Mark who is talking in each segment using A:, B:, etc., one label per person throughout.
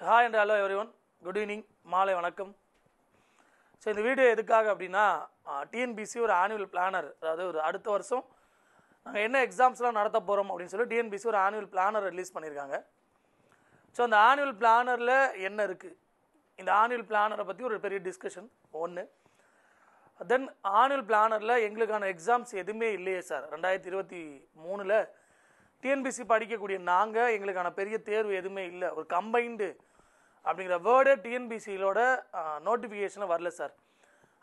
A: So, hi and hello everyone. Good evening. மாலை வணக்கம். So இந்த வீடியோ எதுக்காக அப்படின்னா டிஎன்பிசி ஒரு ஆனுவல் பிளானர், அதாவது ஒரு அடுத்த வருஷம் நாங்கள் என்ன எக்ஸாம்ஸ்லாம் நடத்த போகிறோம் அப்படின்னு சொல்லி டிஎன்பிசி ஒரு ஆனுவல் பிளானர் ரிலீஸ் பண்ணியிருக்காங்க. ஸோ அந்த ஆனுவல் பிளானரில் என்ன இருக்குது, இந்த ஆனுவல் பிளானரை பற்றி ஒரு பெரிய டிஸ்கஷன் ஒன்று. தென் ஆனுவல் பிளானரில் எங்களுக்கான எக்ஸாம்ஸ் எதுவுமே இல்லையே சார், 2023 டிஎன்பிசி படிக்கக்கூடிய நாங்கள் எங்களுக்கான பெரிய தேர்வு எதுவுமே இல்லை, ஒரு கம்பைன்டு அப்படிங்கிற வேர்டு டிஎன்பிசியோட நோட்டிஃபிகேஷனில் வரல சார்.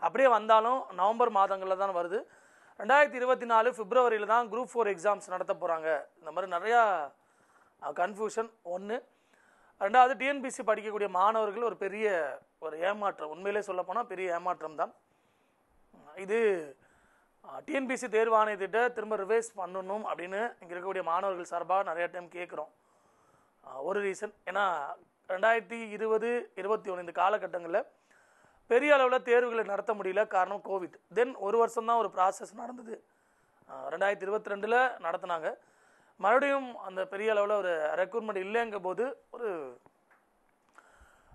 A: அப்படியே வந்தாலும் நவம்பர் மாதங்களில் தான் வருது. 2024 பிப்ரவரியில் தான் குரூப் 4 எக்ஸாம்ஸ் நடத்த போகிறாங்க. இந்த மாதிரி நிறையா கன்ஃபியூஷன் ஒன்று. ரெண்டாவது, டிஎன்பிசி படிக்கக்கூடிய மாணவர்கள் ஒரு பெரிய ஒரு ஏமாற்றம், உண்மையிலே சொல்லப்போனால் பெரிய ஏமாற்றம் தான் இது. டிஎன்பிசி தேர்வு ஆணையத்திட்ட திரும்ப ரிவைஸ் பண்ணணும் அப்படின்னு இங்கே இருக்கக்கூடிய மாணவர்கள் சார்பாக நிறைய டைம் கேட்குறோம். ஒரு ரீசன், ஏன்னா 2020-21 இந்த காலகட்டங்களில் பெரிய அளவில் தேர்வுகளை நடத்த முடியல, காரணம் கோவிட். தென் ஒரு வருஷம்தான் ஒரு ப்ராசஸ் நடந்தது. 2022 நடத்தினாங்க. மறுபடியும் அந்த பெரிய அளவில் ஒரு ரெக்ரூட்மெண்ட் இல்லைங்க போது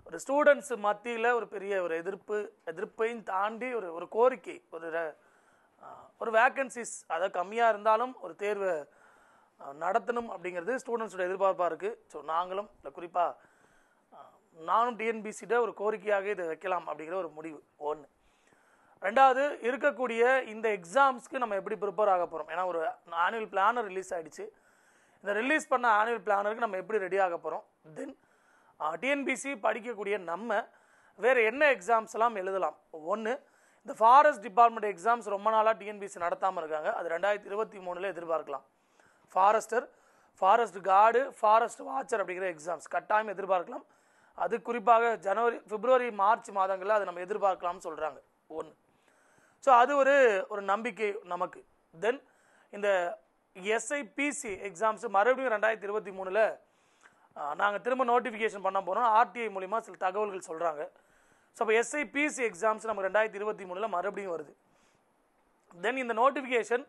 A: ஒரு ஸ்டூடெண்ட்ஸ் மத்தியில் ஒரு பெரிய ஒரு எதிர்ப்பையும் தாண்டி ஒரு கோரிக்கை, ஒரு வேக்கன்சிஸ் அதாவது கம்மியாக இருந்தாலும் ஒரு தேர்வை நடத்தணும் அப்படிங்கிறது ஸ்டூடெண்ட்ஸோட எதிர்பார்ப்பாக இருக்குது. ஸோ நாங்களும் இல்லை, குறிப்பாக நானும் டிஎன்பிசிட்ட ஒரு கோரிக்கையாக இதை வைக்கலாம் அப்படிங்கிற ஒரு முடிவு ஒன்று. ரெண்டாவது, இருக்கக்கூடிய இந்த எக்ஸாம்ஸ்க்கு நம்ம எப்படி ப்ரிப்பேர் ஆக போகிறோம், ஏன்னா ஒரு ஆனுவல் பிளானர் ரிலீஸ் ஆகிடுச்சு. இந்த ரிலீஸ் பண்ண ஆனுவல் பிளானருக்கு நம்ம எப்படி ரெடி ஆக போகிறோம். தென் டிஎன்பிசி படிக்கக்கூடிய நம்ம வேறு என்ன எக்ஸாம்ஸ் எல்லாம் எழுதலாம். ஒன்று, இந்த ஃபாரஸ்ட் டிபார்ட்மெண்ட் எக்ஸாம்ஸ் ரொம்ப நாளாக டிஎன்பிசி நடத்தாமல் இருக்காங்க, அது 2023 எதிர்பார்க்கலாம். ஃபாரஸ்ட் கார்டு, ஃபாரஸ்ட் வாட்சர் அப்படிங்கிற எக்ஸாம்ஸ் கட்டாயம் எதிர்பார்க்கலாம். அது குறிப்பாக ஜனவரி, பிப்ரவரி, மார்ச் மாதங்களில் அதை நம்ம எதிர்பார்க்கலாம்னு சொல்கிறாங்க ஒன்று. ஸோ அது ஒரு நம்பிக்கை நமக்கு. தென் இந்த எஸ்ஐபிசி எக்ஸாம்ஸ் மறுபடியும் 2023 நாங்கள் திரும்ப நோட்டிஃபிகேஷன் பண்ண போகிறோம். ஆர்டிஐ மூலிமா சில தகவல்கள் சொல்கிறாங்க. ஸோ அப்போ எஸ்ஐபிசி எக்ஸாம்ஸ் நமக்கு 2023 மறுபடியும் வருது. தென் இந்த நோட்டிஃபிகேஷன்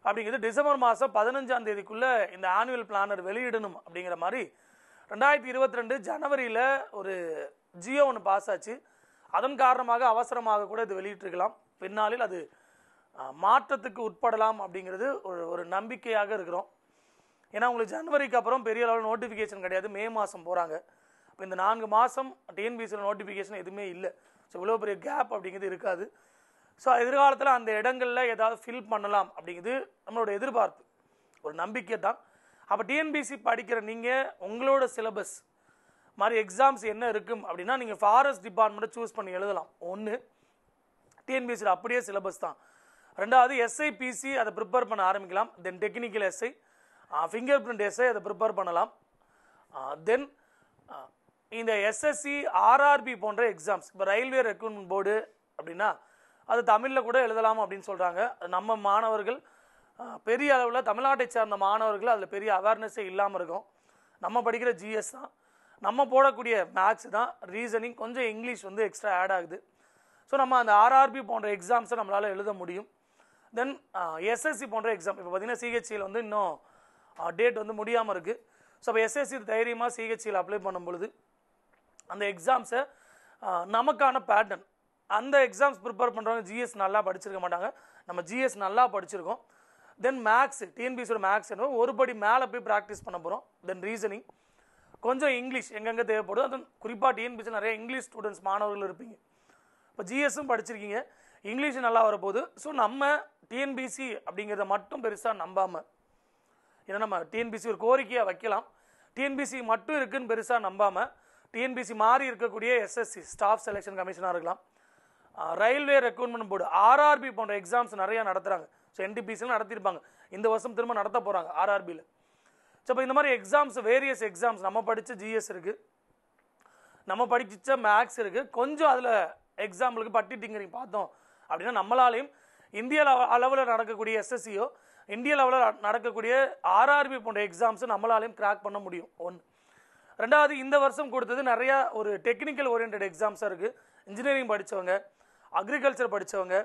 A: அப்படிங்கிறது டிசம்பர் மாதம் 15ஆம் தேதிக்குள்ளே இந்த ஆனுவல் பிளானர் வெளியிடணும் அப்படிங்கிற மாதிரி 2022 ஜனவரியில் ஒரு ஜியோ ஒன்று பாஸ் ஆச்சு. அதன் காரணமாக அவசரமாக கூட இது வெளியிட்டிருக்கலாம், பின்னாளில் அது மாற்றத்துக்கு உட்படலாம் அப்படிங்கிறது ஒரு நம்பிக்கையாக இருக்கிறோம். ஏன்னா உங்களுக்கு ஜனவரிக்கு அப்புறம் பெரிய அளவில் நோட்டிஃபிகேஷன் கிடையாது, மே மாதம் போகிறாங்க. இப்போ இந்த 4 மாதம் டிஎன்பிசியில் நோட்டிஃபிகேஷன் எதுவுமே இல்லை. ஸோ இவ்வளோ பெரிய கேப் அப்படிங்கிறது இருக்காது. ஸோ எதிர்காலத்தில் அந்த இடங்களில் ஏதாவது ஃபில் பண்ணலாம் அப்படிங்கிறது நம்மளோட எதிர்பார்ப்பு, ஒரு நம்பிக்கை தான். அப்போ டிஎன்பிசி படிக்கிற நீங்கள் உங்களோட சிலபஸ் மாதிரி எக்ஸாம்ஸ் என்ன இருக்கும் அப்படின்னா, நீங்கள் ஃபாரஸ்ட் டிபார்ட்மெண்ட்டை சூஸ் பண்ணி எழுதலாம். ஒன்று, டிஎன்பிசியில் அப்படியே சிலபஸ் தான். ரெண்டாவது, எஸ்ஐபிசி அதை ப்ரிப்பேர் பண்ண ஆரம்பிக்கலாம். தென் technical SI, finger print SI அதை ப்ரிப்பேர் பண்ணலாம். தென் இந்த எஸ்எஸ்சி, ஆர்ஆர்பி போன்ற எக்ஸாம்ஸ், இப்போ ரயில்வே ரெக்ரூட்மெண்ட் போர்டு அப்படின்னா அது தமிழில் கூட எழுதலாம் அப்படின்னு சொல்கிறாங்க. நம்ம மாணவர்கள் பெரிய அளவில் தமிழ்நாட்டை சார்ந்த மாணவர்கள் அதில் பெரிய அவேர்னஸே இல்லாமல் இருக்கும். நம்ம படிக்கிற ஜிஎஸ் தான், நம்ம போடக்கூடிய மேக்ஸ் தான், ரீசனிங், கொஞ்சம் இங்கிலீஷ் எக்ஸ்ட்ரா ஆட் ஆகுது. ஸோ நம்ம அந்த ஆர்ஆர்பி போன்ற எக்ஸாம்ஸை நம்மளால் எழுத முடியும். தென் எஸ்எஸ்சி போன்ற எக்ஸாம், இப்போ பார்த்திங்கன்னா சிஹெச்சியில் இன்னும் டேட் முடியாமல் இருக்குது. ஸோ அப்போ எஸ்எஸ்சி தைரியமாக சிஹெச்சியில் அப்ளை பண்ணும் பொழுது அந்த எக்ஸாம்ஸை நமக்கான பேட்டர்ன், அந்த எக்ஸாம்ஸ் ப்ரிப்பேர் பண்ணுறவங்க ஜிஎஸ் நல்லா படிச்சிருக்க மாட்டாங்க, நம்ம ஜிஎஸ் நல்லா படிச்சிருக்கோம். தென் மேக்ஸ், டிஎன்பிசியோட மேக்ஸ் ஒரு படி மேலே போய் ப்ராக்டிஸ் பண்ண போகிறோம். தென் ரீசனிங், கொஞ்சம் இங்கிலீஷ் எங்கெங்கே தேவைப்படும். அது குறிப்பாக டிஎன்பிசி நிறைய இங்கிலீஷ் ஸ்டூடெண்ட்ஸ் மாணவர்கள் இருப்பீங்க. இப்போ ஜிஎஸும் படிச்சிருக்கீங்க, இங்கிலீஷும் நல்லா வரப்போகுது. ஸோ நம்ம டிஎன்பிசி அப்படிங்கிறத மட்டும் பெருசாக நம்பாமல், ஏன்னா நம்ம டிஎன்பிசி ஒரு கோரிக்கையாக வைக்கலாம், டிஎன்பிசி மட்டும் இருக்குதுன்னு பெருசாக நம்பாமல், டிஎன்பிசி மாறி இருக்கக்கூடிய எஸ்எஸ்சி ஸ்டாஃப் செலெக்ஷன் கமிஷனாக இருக்கலாம், ரயில்வே ரெக்ரூட்மெண்ட் போர்டு, ஆர்ஆர்பி போன்ற எக்ஸாம்ஸ் நிறையா நடத்துகிறாங்க. ஸோ என்டிபிசியில் நடத்தியிருப்பாங்க, இந்த வருஷம் திரும்ப நடத்த போகிறாங்க ஆர்ஆர்பியில். ஸோ இப்போ இந்த மாதிரி எக்ஸாம்ஸ், வேரியஸ் எக்ஸாம்ஸ், நம்ம படித்த ஜிஎஸ் இருக்குது, நம்ம படித்த மேக்ஸ் இருக்குது. கொஞ்சம் அதில் எக்ஸாம்பிளுக்கு பட்டி டிங்கரிங் பார்த்தோம் அப்படின்னா நம்மளாலையும் இந்திய அளவில் நடக்கக்கூடிய எஸ்எஸ்சியோ, இந்திய லெவலில் நடக்கக்கூடிய ஆர்ஆர்பி போன்ற எக்ஸாம்ஸை நம்மளாலையும் கிராக் பண்ண முடியும். ஒன்று. ரெண்டாவது, இந்த வருஷம் கொடுத்தது நிறையா ஒரு டெக்னிக்கல் ஓரியன்ட் எக்ஸாம்ஸாக இருக்குது. இன்ஜினியரிங் படித்தவங்க, அக்ரிகல்ச்சர் படித்தவங்க,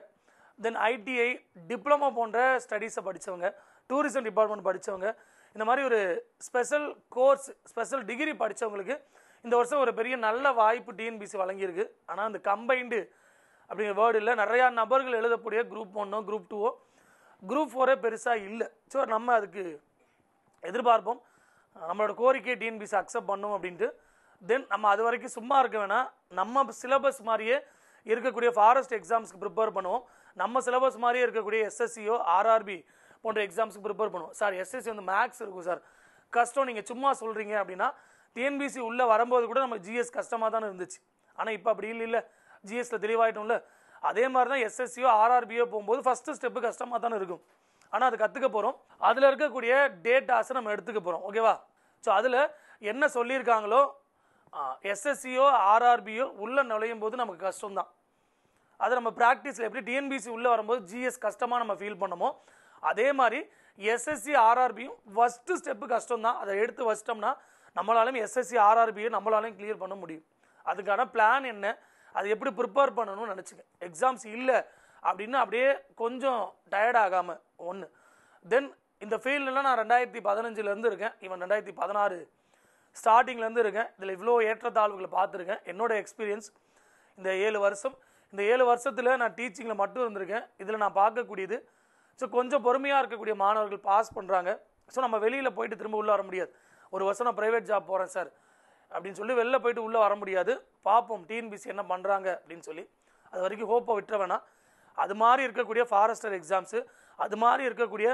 A: தென் ஐடிஐ, டிப்ளமோ போன்ற ஸ்டடீஸை படித்தவங்க, டூரிசம் டிபார்ட்மெண்ட் படித்தவங்க, இந்த மாதிரி ஒரு ஸ்பெஷல் கோர்ஸ், ஸ்பெஷல் டிகிரி படித்தவங்களுக்கு இந்த வருஷம் ஒரு பெரிய நல்ல வாய்ப்பு டிஎன்பிசி வழங்கியிருக்கு. ஆனால் அந்த கம்பைண்டு அப்படிங்கிற வேர்டு இல்லை, நிறையா நபர்கள் எழுதக்கூடிய குரூப் 1ஓ குரூப் 2ஓ குரூப் 4 பெருசாக இல்லை. ஸோ நம்ம அதுக்கு எதிர்பார்ப்போம், நம்மளோட கோரிக்கையை டிஎன்பிசி அக்செப்ட் பண்ணும் அப்படின்ட்டு. தென் நம்ம அது வரைக்கும் சும்மா இருக்க வேணாம், நம்ம சிலபஸ் மாதிரியே இருக்கக்கூடிய ஃபாரஸ்ட் எக்ஸாம்ஸ்க்கு ப்ரிப்பேர் பண்ணுவோம். நம்ம சிலபஸ் மாதிரியே இருக்கக்கூடிய எஸ்எஸ்சியோ ஆர்ஆர்பி போன்ற எக்ஸாம்ஸ்க்கு ப்ரிப்பேர் பண்ணுவோம். சார் எஸ்எஸ்சி வந்து மேக்ஸ் இருக்கும் சார், கஷ்டம், நீங்கள் சும்மா சொல்கிறீங்க அப்படின்னா டிஎன்பிசி உள்ளே வரும்போது கூட நம்ம ஜிஎஸ் கஷ்டமாக தானே இருந்துச்சு. ஆனால் இப்போ அப்படி இல்லை, ஜிஎஸ்சில் தெளிவாயிட்டோம்ல. அதே மாதிரி தான் எஸ்எஸ்சியோ ஆர்ஆர்பியோ போகும்போது ஃபஸ்ட்டு ஸ்டெப்பு கஷ்டமாக தானே இருக்கும். ஆனால் அது கற்றுக்க போகிறோம், அதில் இருக்கக்கூடிய டேட்டாஸை நம்ம எடுத்துக்க போகிறோம். ஓகேவா? ஸோ அதில் என்ன சொல்லியிருக்காங்களோ எஸ்எஸ்சியோ ஆர்ஆர்பியோ உள்ளே நுழையும் போது நமக்கு கஷ்டம்தான். அதை நம்ம ப்ராக்டிஸில் எப்படி டிஎன்பிசி உள்ளே வரும்போது ஜிஎஸ் கஷ்டமாக நம்ம ஃபீல் பண்ணமோ அதே மாதிரி எஸ்எஸ்சி ஆர்ஆர்பியும் ஃபஸ்ட்டு ஸ்டெப்பு கஷ்டம்தான். அதை எடுத்து வச்சிட்டோம்னா நம்மளாலையும் எஸ்எஸ்சி ஆர்ஆர்பியும் நம்மளாலையும் கிளியர் பண்ண முடியும். அதுக்கான பிளான் என்ன, அது எப்படி ப்ரிப்பேர் பண்ணணும்னு நினச்சிங்க. எக்ஸாம்ஸ் இல்லை அப்படின்னு அப்படியே கொஞ்சம் டயர்ட் ஆகாமல் ஒன்று. தென் இந்த ஃபீல்டெலாம் நான் 2015 இருக்கேன், ஈவன் 2016 ஸ்டார்டிங்லேருந்து இருக்கேன். இதில் இவ்வளோ ஏற்றத்தாழ்வுகளை பார்த்துருக்கேன். என்னோட எக்ஸ்பீரியன்ஸ் இந்த 7 வருஷம், இந்த 7 வருஷத்தில் நான் டீச்சிங்கில் மட்டும் இருந்திருக்கேன். இதில் நான் பார்க்கக்கூடியது, ஸோ கொஞ்சம் பொறுமையாக இருக்கக்கூடிய மாணவர்கள் பாஸ் பண்ணுறாங்க. ஸோ நம்ம வெளியில் போயிட்டு திரும்ப உள்ளே வர முடியாது. ஒரு வருஷம் நான் ப்ரைவேட் ஜாப் போகிறேன் சார் அப்படின்னு சொல்லி வெளில போயிட்டு உள்ளே வர முடியாது. பார்ப்போம் டிஎன்பிசி என்ன பண்ணுறாங்க அப்படின்னு சொல்லி. அது வரைக்கும் ஹோப்பை விட்டுற வேணாம். அது மாதிரி இருக்கக்கூடிய ஃபாரஸ்டர் எக்ஸாம்ஸு, அது மாதிரி இருக்கக்கூடிய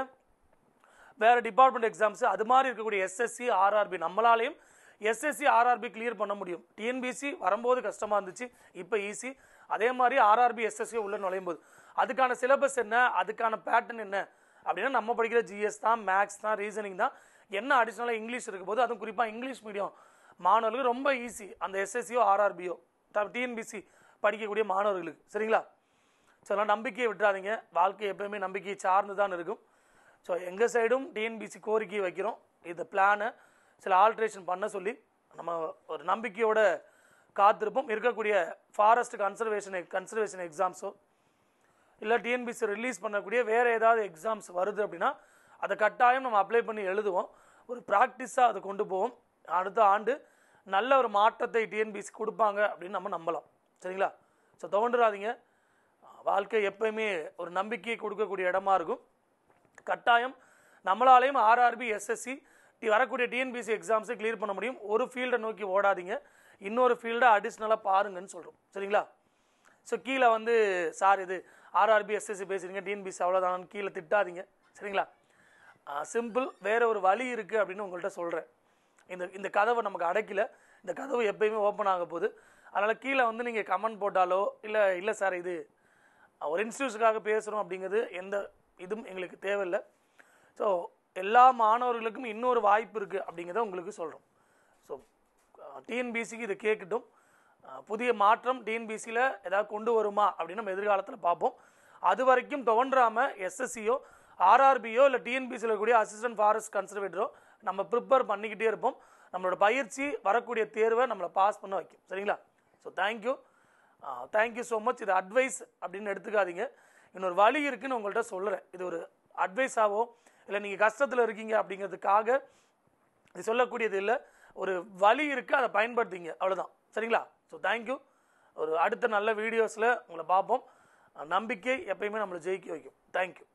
A: வேறு டிபார்ட்மெண்ட் எக்ஸாம்ஸு, அது மாதிரி இருக்கக்கூடிய எஸ்எஸ்சி ஆர்ஆர்பி நம்மளாலையும் எஸ்எஸ்சி ஆர்ஆர்பி கிளியர் பண்ண முடியும். டிஎன்பிசி வரும்போது கஷ்டமாக இருந்துச்சு, இப்போ ஈஸி. அதே மாதிரி ஆர்ஆர்பி எஸ்எஸ்சி உள்ள நுழையும் போது அதுக்கான சிலபஸ் என்ன, அதுக்கான பேட்டர்ன் என்ன அப்படின்னா நம்ம படிக்கிற ஜிஎஸ் தான், மேக்ஸ் தான், ரீசனிங் தான். என்ன அடிஷ்னலாக இங்கிலீஷ் இருக்கும் போது, அதுவும் குறிப்பாக இங்கிலீஷ் மீடியம் மாணவர்களுக்கு ரொம்ப ஈஸி அந்த எஸ்எஸ்சியோ ஆர்ஆர்பியோ டிஎன்பிசி படிக்கக்கூடிய மாணவர்களுக்கு. சரிங்களா? ஸோ அதெல்லாம் நம்பிக்கையை விட்டுறாதீங்க. வாழ்க்கை எப்போயுமே நம்பிக்கையை சார்ந்து தான் இருக்கும். ஸோ எங்கள் சைடும் டிஎன்பிசி கோரிக்கை வைக்கிறோம். இந்த பிளானை சில ஆல்ட்ரேஷன் பண்ண சொல்லி நம்ம ஒரு நம்பிக்கையோட காத்திருப்போம். இருக்கக்கூடிய ஃபாரஸ்ட் கன்சர்வேஷன் எக்ஸாம்ஸோ இல்லை டிஎன்பிசி ரிலீஸ் பண்ணக்கூடிய வேறு ஏதாவது எக்ஸாம்ஸ் வருது அப்படின்னா அதை கட்டாயம் நம்ம அப்ளை பண்ணி எழுதுவோம். ஒரு ப்ராக்டிஸாக அதை கொண்டு போவோம். அடுத்த ஆண்டு நல்ல ஒரு மாற்றத்தை டிஎன்பிசி கொடுப்பாங்க அப்படின்னு நம்ம நம்பலாம். சரிங்களா? ஸோ துவண்டுறாதீங்க. வாழ்க்கை எப்போயுமே ஒரு நம்பிக்கையை கொடுக்கக்கூடிய இடமா இருக்கும். கட்டாயம் நம்மளாலையும் ஆர்ஆர்பி எஸ்எஸ்சி வரக்கூடிய டிஎன்பிசி எக்ஸாம்ஸை கிளியர் பண்ண முடியும். ஒரு ஃபீல்டை நோக்கி ஓடாதீங்க, இன்னொரு ஃபீல்டை அடிஷ்னலாக பாருங்கன்னு சொல்கிறோம். சரிங்களா? ஸோ கீழே வந்து சார் இது ஆர்ஆர்பி எஸ்எஸ்சி பேசுகிறீங்க, டிஎன்பிசி அவ்வளோதான் கீழே திட்டாதீங்க. சரிங்களா? சிம்பிள், வேறு ஒரு வழி இருக்குது அப்படின்னு உங்கள்கிட்ட சொல்கிறேன். இந்த கதவை நமக்கு அடைக்கல, இந்த கதவு எப்பயுமே ஓப்பன் ஆக போகுது. அதனால் கீழே வந்து நீங்கள் கமெண்ட் போட்டாலோ இல்லை சார் இது ஒரு இன்ஸ்டியூஷனுக்காக பேசுகிறோம் அப்படிங்கிறது எந்த இதுவும் எங்களுக்கு தேவையில்லை. ஸோ எல்லா மாணவர்களுக்கும் இன்னொரு வாய்ப்பு இருக்குது அப்படிங்கிறத உங்களுக்கு சொல்கிறோம். ஸோ டிஎன்பிசிக்கு இதை கேட்கட்டும். புதிய மாற்றம் டிஎன்பிசியில் ஏதாவது கொண்டு வருமா அப்படின்னு நம்ம எதிர்காலத்தில் பார்ப்போம். அது வரைக்கும் துவண்டாமல் எஸ்எஸ்சியோ ஆர்ஆர்பியோ இல்லை டிஎன்பிசியில் கூடிய அசிஸ்டன்ட் ஃபாரஸ்ட் கன்சர்வேட்டரோ நம்ம ப்ரிப்பேர் பண்ணிக்கிட்டே இருப்போம். நம்மளோட பயிற்சி வரக்கூடிய தேர்வை நம்மளை பாஸ் பண்ண வைக்கும். சரிங்களா? So thank you so much. இது அட்வைஸ் அப்படின்னு எடுத்துக்காதீங்க, இன்னொரு வழி இருக்குன்னு உங்கள்கிட்ட சொல்கிறேன். இது ஒரு அட்வைஸாவோ இல்லை நீங்கள் கஷ்டத்தில் இருக்கீங்க அப்படிங்கிறதுக்காக இது சொல்லக்கூடியது இல்லை. ஒரு வழி இருக்குது, அதை பயன்படுத்திங்க, அவ்வளோதான். சரிங்களா? So thank you. ஒரு அடுத்த நல்ல வீடியோஸில் உங்களை பார்ப்போம். நம்பிக்கை எப்பயுமே நம்மளை ஜெயிக்க வைக்கும். தேங்க்யூ.